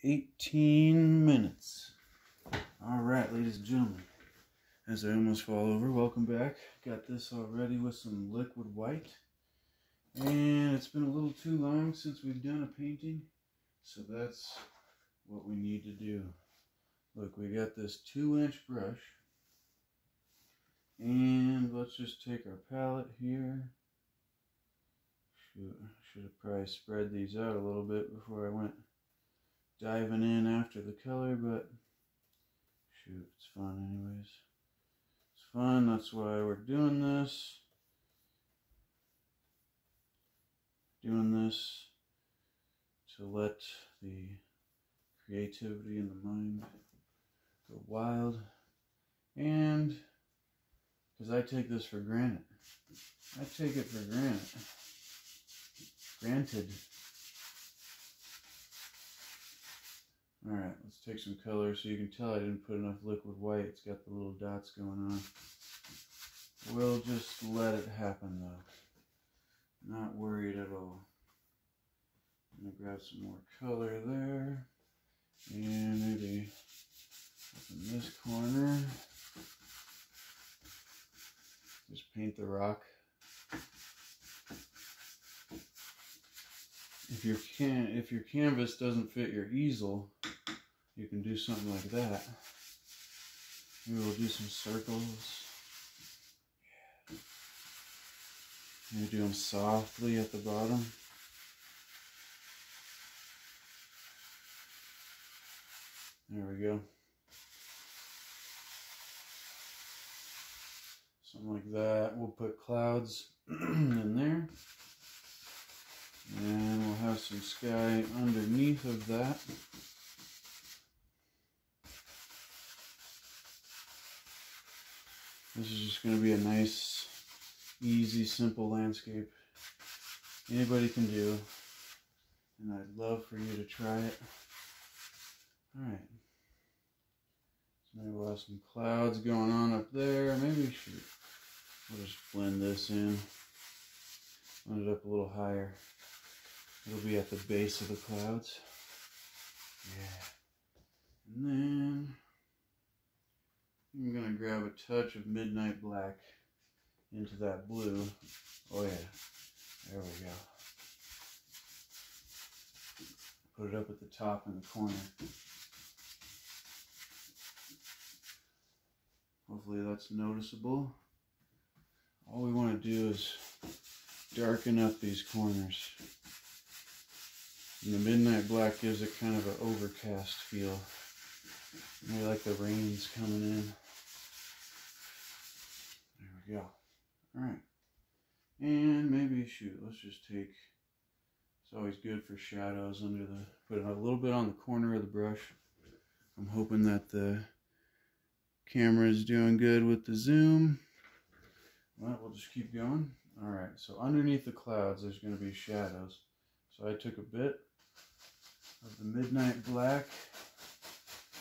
18 minutes. Alright, ladies and gentlemen, as I almost fall over, welcome back. Got this already with some liquid white. And it's been a little too long since we've done a painting, so that's what we need to do. Look, we got this 2-inch brush, and let's just take our palette here. Should have probably spread these out a little bit before I went diving in after the color, but shoot, it's fun anyways. It's fun, that's why we're doing this. To let the creativity in the mind go wild, and because I take this for granted. I take it for granted. Alright, let's take some color so you can tell I didn't put enough liquid white. It's got the little dots going on. We'll just let it happen though. Not worried at all. I'm going to grab some more color there. And maybe up in this corner. Just paint the rock. If your canvas doesn't fit your easel, you can do something like that. Maybe we'll do some circles. Yeah. Maybe do them softly at the bottom. There we go. Something like that. We'll put clouds in there. And we'll have some sky underneath of that. This is just going to be a nice, easy, simple landscape anybody can do. And I'd love for you to try it. Alright. So maybe we'll have some clouds going on up there. Maybe we'll just blend this in. Blend it up a little higher. It'll be at the base of the clouds. Yeah. And then I'm going to grab a touch of midnight black into that blue. Oh yeah. There we go. Put it up at the top in the corner. Hopefully that's noticeable. All we want to do is darken up these corners. And the midnight black gives it kind of an overcast feel. Maybe like the rain's coming in. There we go. Alright. And maybe, shoot, let's just take, it's always good for shadows under the, put a little bit on the corner of the brush. I'm hoping that the camera is doing good with the zoom. Well, we'll just keep going. Alright, so underneath the clouds there's going to be shadows. So I took a bit of the midnight black,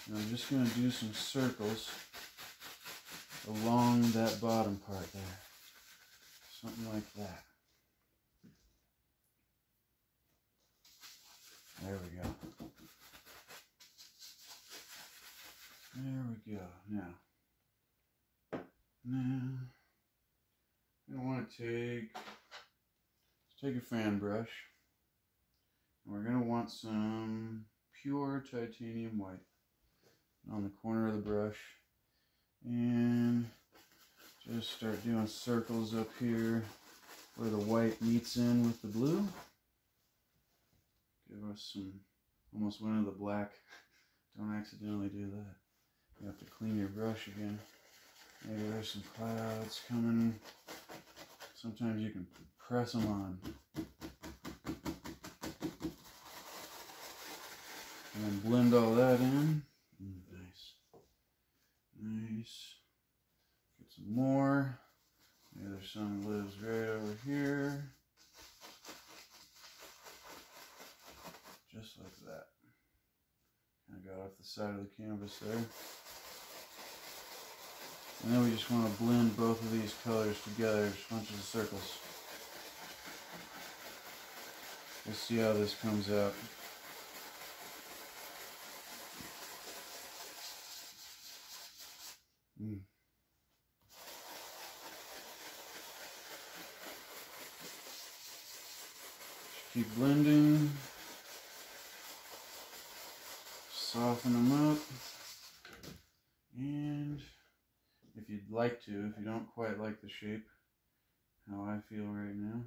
and I'm just going to do some circles along that bottom part there. Something like that. There we go. There we go. Now I want to take a fan brush. We're going to want some pure titanium white on the corner of the brush, and just start doing circles up here where the white meets in with the blue. Give us some, almost went into the black. Don't accidentally do that. You have to clean your brush again. Maybe there's some clouds coming. Sometimes you can press them on. And then blend all that in. Nice. Nice. Get some more. Maybe there's some that lives right over here. Just like that. Kind of got off the side of the canvas there. And then we just want to blend both of these colors together, just bunches of circles. Let's see how this comes out. Keep blending. Soften them up. And if you'd like to, if you don't quite like the shape, how I feel right now,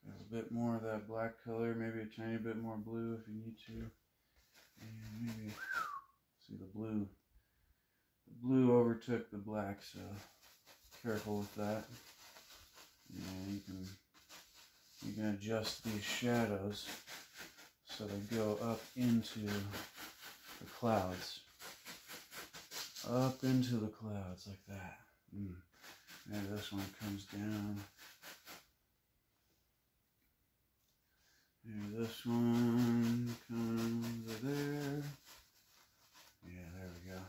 got a bit more of that black color, maybe a tiny bit more blue if you need to. And maybe, see the blue. The blue overtook the black, so careful with that. And you can adjust these shadows so they go up into the clouds. Up into the clouds like that. Maybe this one comes down. Maybe this one comes there. Yeah, there we go.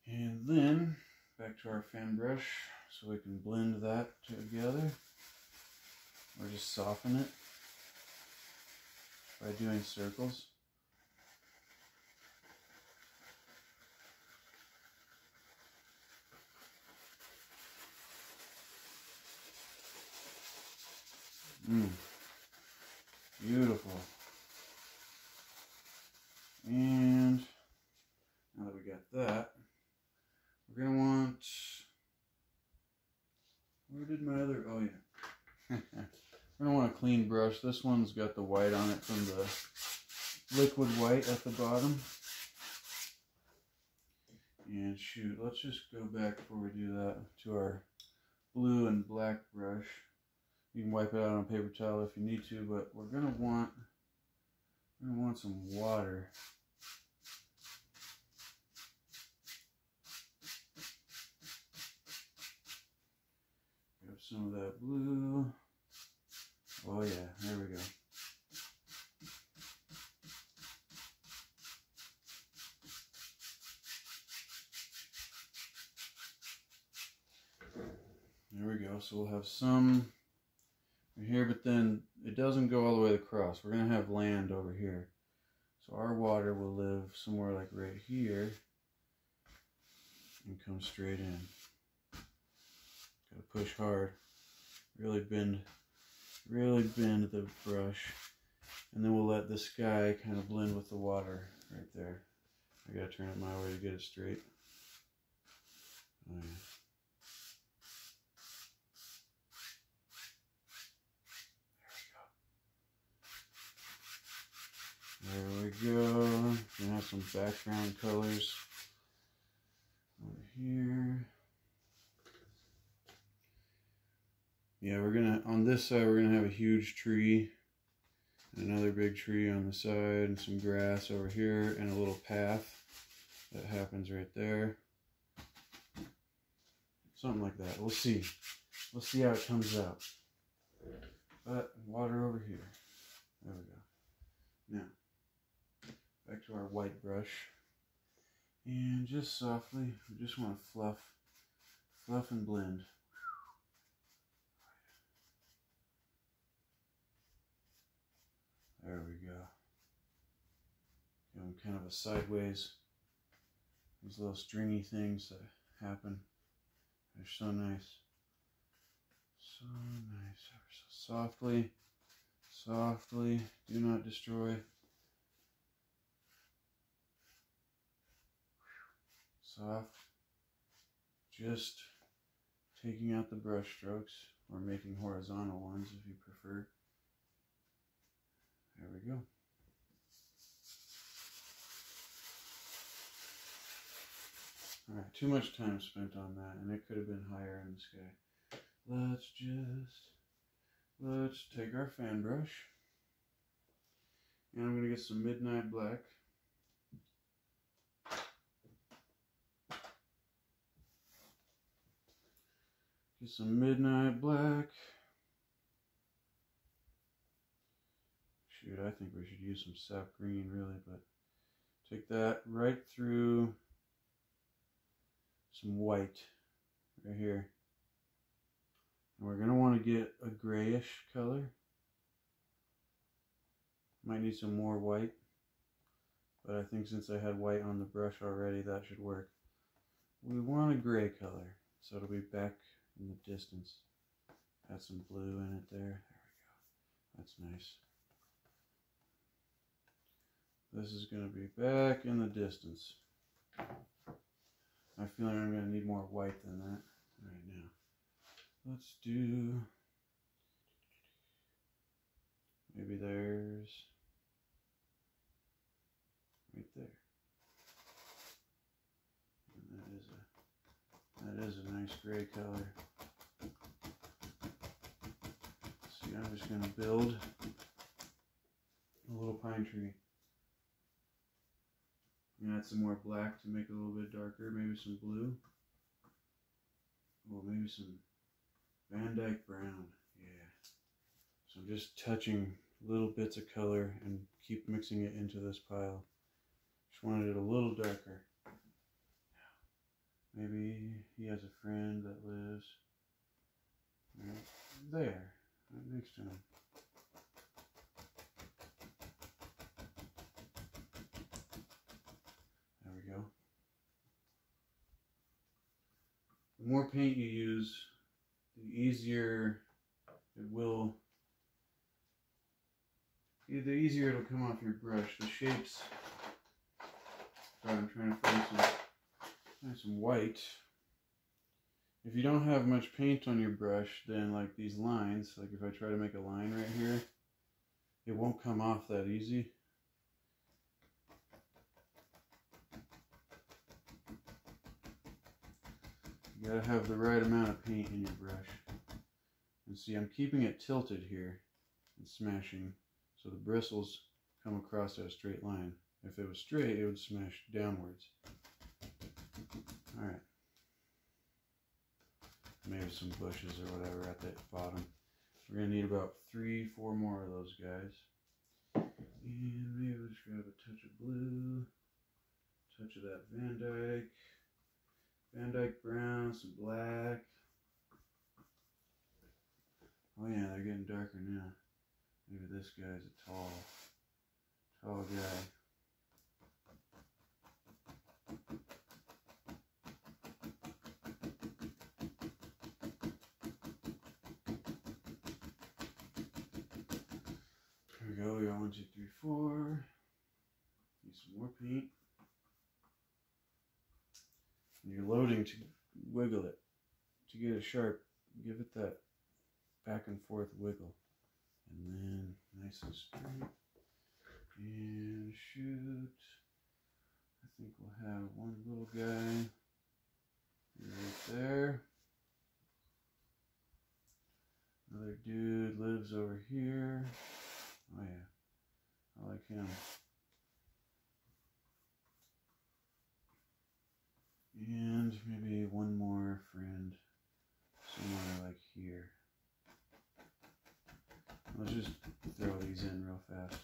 And then back to our fan brush so we can blend that together. Or just soften it by doing circles. Beautiful. And now that we got that, we're going to want, where did my other, oh yeah. We're going to want a clean brush. This one's got the white on it from the liquid white at the bottom. And shoot, let's just go back before we do that to our blue and black brush. You can wipe it out on a paper towel if you need to, but we're going to want some water. Grab some of that blue. Oh yeah, there we go. There we go. So we'll have some right here, but then it doesn't go all the way across. We're going to have land over here. So our water will live somewhere like right here and come straight in. Got to push hard. Really bend the brush. And then we'll let the sky kind of blend with the water right there. I got to turn it my way to get it straight. Oh, yeah. There we go. Gonna have some background colors over here. Yeah, on this side, we're gonna have a huge tree, and another big tree on the side, and some grass over here, and a little path that happens right there. Something like that. We'll see. We'll see how it comes out. But water over here. There we go. Now, back to our white brush. And just softly, we just want to fluff and blend. There we go. Give them kind of a sideways. These little stringy things that happen. They're so nice. So nice. So softly, softly. Do not destroy. Soft. Just taking out the brush strokes, or making horizontal ones if you prefer. There we go. Alright, too much time spent on that, and it could have been higher in the sky. Let's take our fan brush, and I'm going to get some Midnight Black. Get some Midnight Black. Shoot, I think we should use some sap green, really, but take that right through some white right here. And we're going to want to get a grayish color. Might need some more white, but I think since I had white on the brush already, that should work. We want a gray color, so it'll be back in the distance. Add some blue in it there. There we go. That's nice. This is going to be back in the distance. I feel like I'm going to need more white than that right now. Let's do, maybe there's, right there. And that is a nice gray color. See, I'm just going to build a little pine tree. Add some more black to make it a little bit darker, maybe some blue. Or maybe some Van Dyke brown. Yeah. So I'm just touching little bits of color and keep mixing it into this pile. Just wanted it a little darker. Maybe he has a friend that lives right there, right next to him. There we go. The more paint you use, the easier it will, the easier it'll come off your brush. The shapes, sorry, I'm trying to find some white. If you don't have much paint on your brush, then like these lines, like if I try to make a line right here, it won't come off that easy. You gotta have the right amount of paint in your brush. And see, I'm keeping it tilted here and smashing, so the bristles come across at a straight line. If it was straight, it would smash downwards. Alright. Maybe some bushes or whatever at the bottom. We're going to need about 3-4 more of those guys. And maybe we'll just grab a touch of blue. Touch of that Van Dyke brown, some black. Oh yeah, they're getting darker now. Maybe this guy's a tall guy. There we go, we got 1, 2, 3, 4. Need some more paint. And you're loading to wiggle it. To get it sharp, give it that back and forth wiggle. And then nice and straight. And shoot. I think we'll have one little guy right there. Another dude lives over here. Oh yeah, I like him. And maybe one more friend somewhere like here. Let's just throw these in real fast.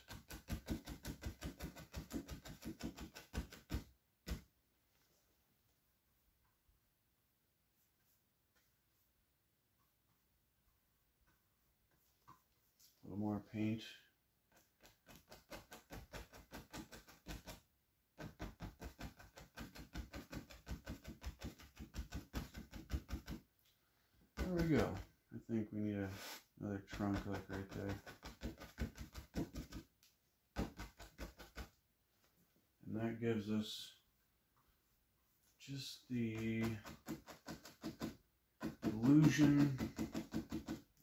A little more paint. There we go. I think we need another trunk like right there. And that gives us just the illusion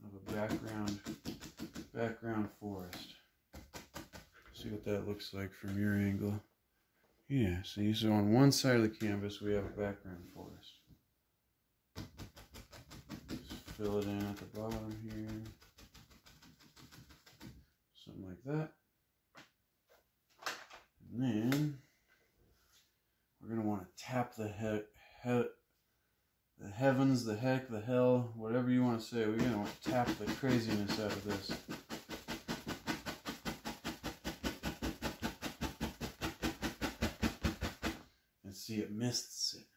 of a background forest. See what that looks like from your angle. Yeah, see, so on one side of the canvas we have a background forest. Fill it in at the bottom here, something like that. And then we're going to want to tap the heavens, the heck, the hell, whatever you want to say. We're going to want to tap the craziness out of this. And see, it mists it.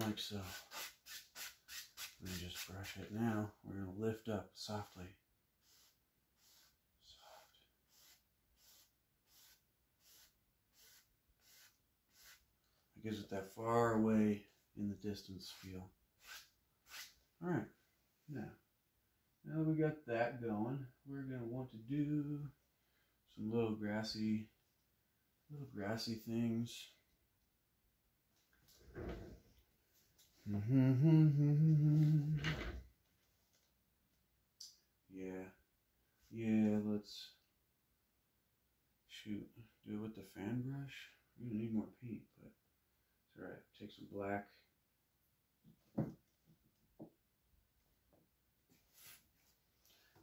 like so. Let me just brush it now. We're going to lift up softly. Soft. It gives it that far away in the distance feel. Alright, now that we got that going, we're going to want to do some little grassy things. Yeah, let's do it with the fan brush. We don't need more paint, but it's alright. Take some black.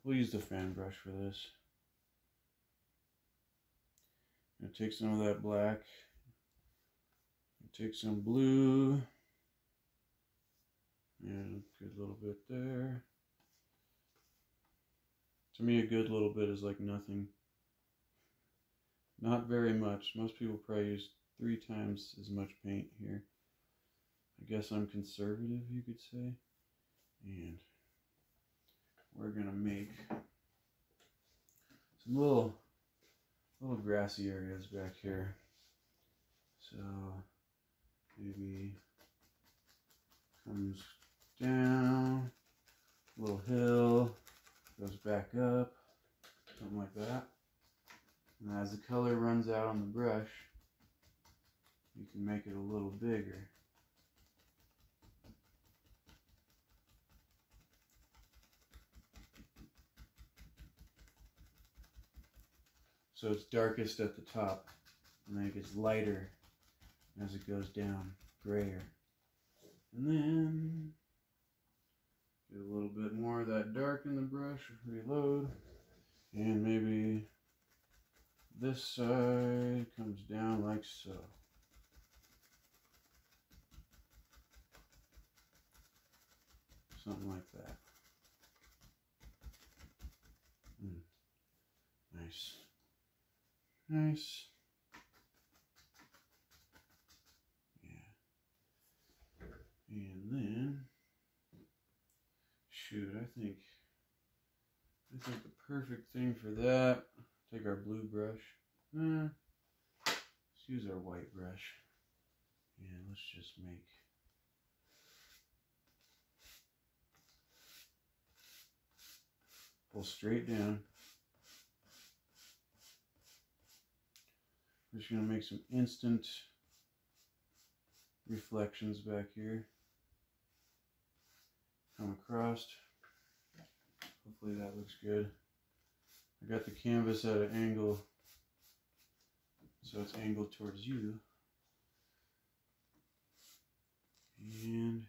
We'll use the fan brush for this. I'm gonna take some of that black, take some blue, and a good little bit there. To me, a good little bit is like nothing. Not very much. Most people probably use 3 times as much paint here. I guess I'm conservative, you could say. And we're gonna make some little grassy areas back here. So maybe comes down, a little hill, goes back up, something like that. And as the color runs out on the brush, you can make it a little bigger. So it's darkest at the top, and then it gets lighter as it goes down, grayer. And then get a little bit more of that dark in the brush, reload, and maybe this side comes down like so. Something like that. Nice. Nice. Yeah. And then, shoot, I think the perfect thing for that, take our blue brush. Let's use our white brush. And let's just make pull straight down. We're just going to make some instant reflections back here. Come across. Hopefully that looks good. I got the canvas at an angle, so it's angled towards you. And